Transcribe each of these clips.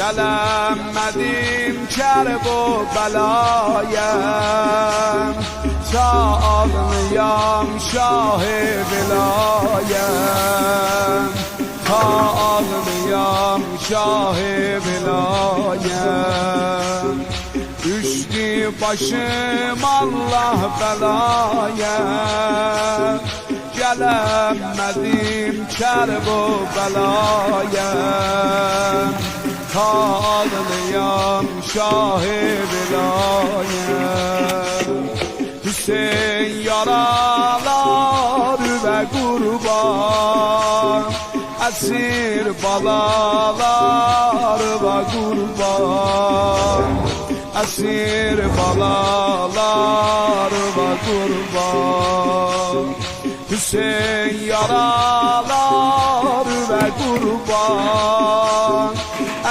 Gələmədim kərb o bəlayəm, çağlıyam şah-ı vilayəm, çağlıyam şah-ı vilayəm. Düşdü başım Allah bəlayəm, gələmədim kərb o bəlayəm, çağlıyam şah-ı vilayəm. Hüseyin yaralar ve kurban, esir balalar ve kurban, esir balalar ve kurban. Hüseyin yaralar ve kurban,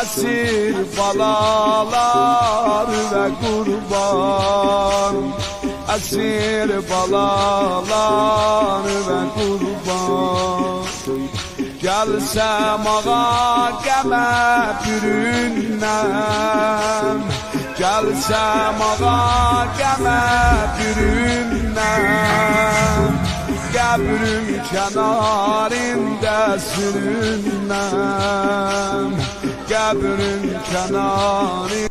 esir balalar ve kurban, esir balalar ve kurban. Gelsem ağa qəmə bürünəm, gelsem ağa qəmə bürünəm, qəbrüm kənarında sürünəm, qəbrüm kənarında